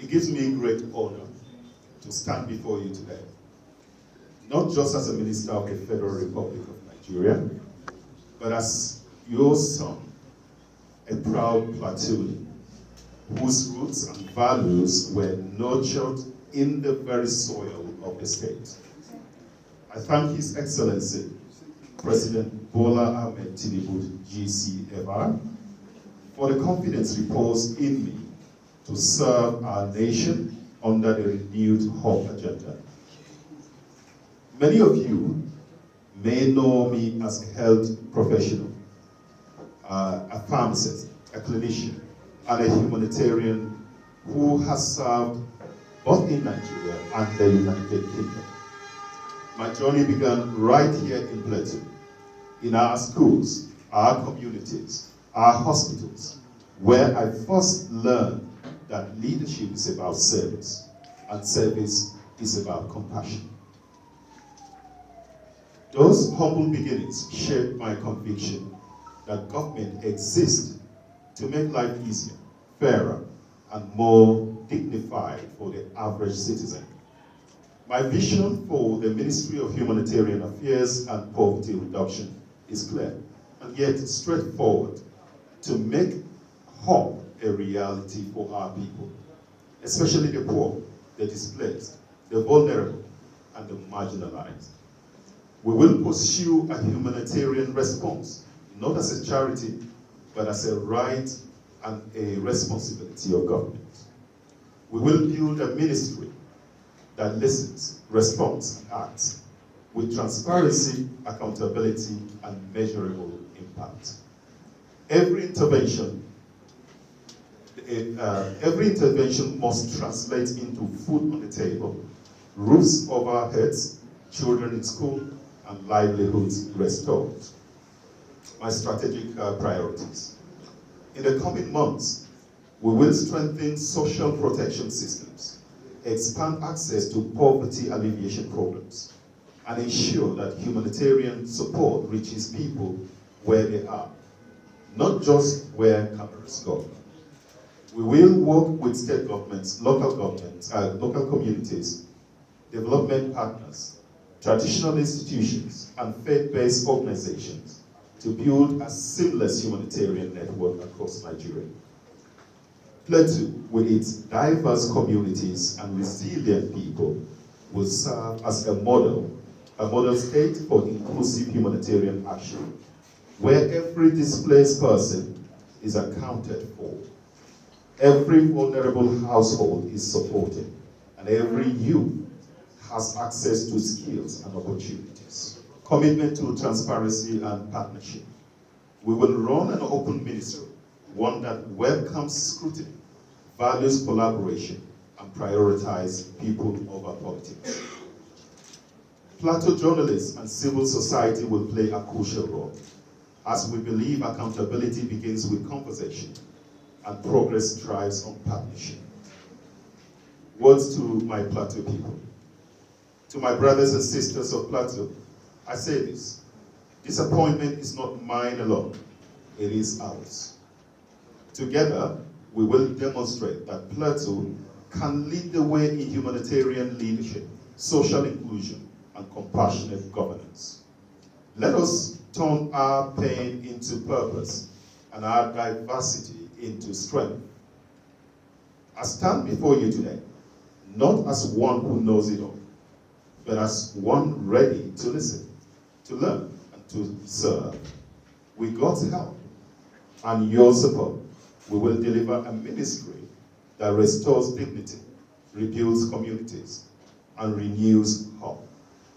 It gives me great honor to stand before you today, not just as a minister of the Federal Republic of Nigeria, but as your son, a proud platoon, whose roots and values were nurtured in the very soil of the state. I thank His Excellency, President Bola Ahmed Tinubu, GCFR, for the confidence reposed in me to serve our nation under the renewed hope agenda. Many of you may know me as a health professional, a pharmacist, a clinician, and a humanitarian who has served both in Nigeria and the United Kingdom. My journey began right here in Plateau, in our schools, our communities, our hospitals, where I first learned that leadership is about service, and service is about compassion. Those humble beginnings shaped my conviction that government exists to make life easier, fairer, and more dignified for the average citizen. My vision for the Ministry of Humanitarian Affairs and Poverty Reduction is clear, and yet straightforward, to make hope a reality for our people, especially the poor, the displaced, the vulnerable, and the marginalized. We will pursue a humanitarian response, not as a charity, but as a right and a responsibility of government. We will build a ministry that listens, responds, and acts with transparency, accountability, and measurable impact. Every intervention must translate into food on the table, roofs over our heads, children in school, and livelihoods restored. My strategic priorities. In the coming months, we will strengthen social protection systems, expand access to poverty alleviation programs, and ensure that humanitarian support reaches people where they are, not just where cameras go. We will work with state governments, local communities, development partners, traditional institutions, and faith-based organizations to build a seamless humanitarian network across Nigeria. Plateau, with its diverse communities and resilient people, will serve as a model state for inclusive humanitarian action, where every displaced person is accounted for, every vulnerable household is supported, and every youth has access to skills and opportunities. Commitment to transparency and partnership. We will run an open ministry, one that welcomes scrutiny, values collaboration, and prioritizes people over politics. Plateau journalists and civil society will play a crucial role, as we believe accountability begins with conversation and progress thrives on partnership. Words to my Plateau people. To my brothers and sisters of Plateau, I say this: disappointment is not mine alone, it is ours. Together, we will demonstrate that Plateau can lead the way in humanitarian leadership, social inclusion, and compassionate governance. Let us turn our pain into purpose and our diversity into strength. I stand before you today, not as one who knows it all, but as one ready to listen, to learn, and to serve. With God's help and your support, we will deliver a ministry that restores dignity, rebuilds communities, and renews hope.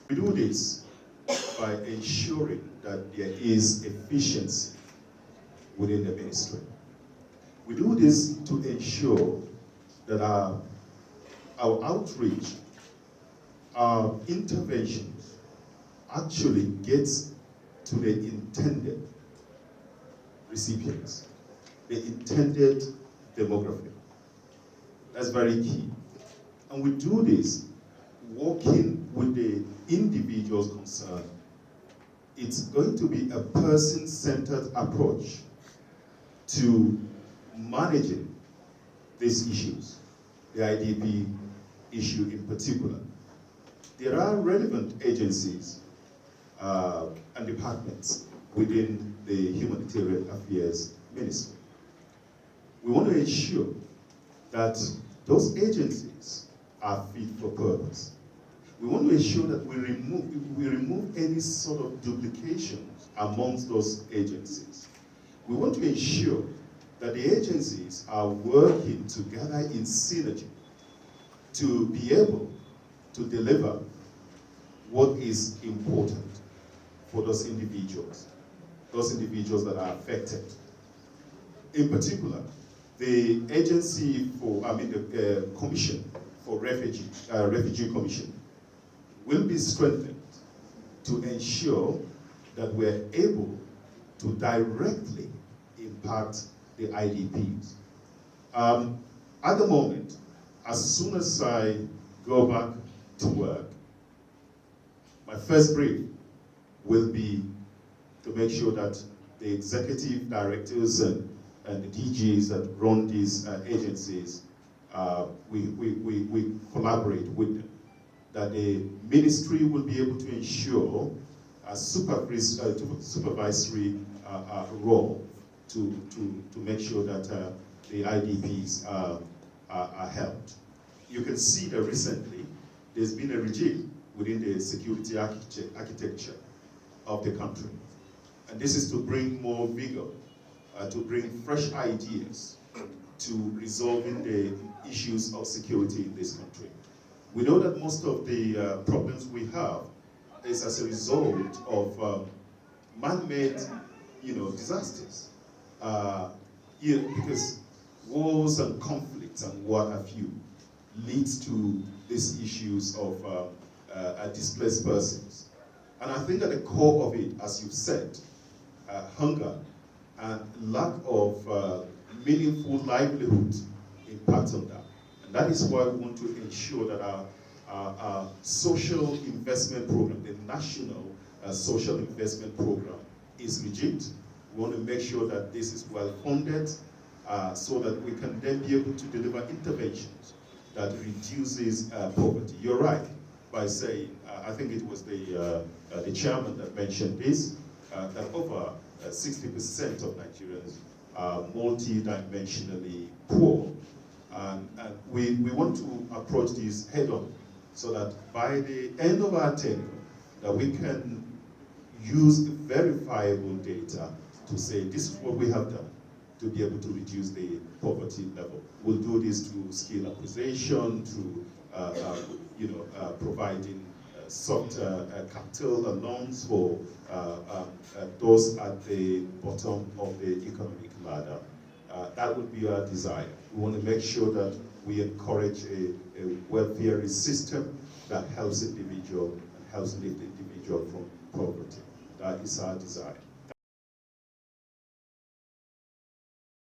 We do this by ensuring that there is efficiency within the ministry. We do this to ensure that our outreach, our interventions actually gets to the intended recipients, the intended demographic. That's very key. And we do this working with the individuals concerned. It's going to be a person-centered approach to managing these issues. the IDP issue in particular. There are relevant agencies and departments within the Humanitarian Affairs Ministry. We want to ensure that those agencies are fit for purpose. We want to ensure that we remove any sort of duplication amongst those agencies. We want to ensure that the agencies are working together in synergy to be able to deliver what is important for those individuals that are affected. In particular, the agency for, the Commission for Refugee Commission will be strengthened to ensure that we're able to directly impact the IDPs. At the moment, as soon as I go back to work, my first brief will be to make sure that the executive directors and the DGs that run these agencies, we collaborate with them. That the ministry will be able to ensure a supervisory role to make sure that the IDPs are helped. You can see that recently there's been a regime within the security architecture of the country. And this is to bring more vigor, to bring fresh ideas to resolving the issues of security in this country. We know that most of the problems we have is as a result of man-made, disasters. Because wars and conflicts and what have you leads to these issues of displaced persons. And I think at the core of it, as you've said, hunger and lack of meaningful livelihood impact on that. And that is why we want to ensure that our social investment program, the national social investment program, is legit. We want to make sure that this is well funded so that we can then be able to deliver interventions that reduces poverty. You're right by saying, I think it was the chairman that mentioned this, that over 60% of Nigerians are multi-dimensionally poor. And we want to approach this head on so that by the end of our tenure, that we can use verifiable data to say this is what we have done to be able to reduce the poverty level. We'll do this through skill acquisition, through providing soft capital and loans for those at the bottom of the economic ladder. That would be our desire. We want to make sure that we encourage a welfare system that helps individual and helps lift the individual from poverty. That is our desire.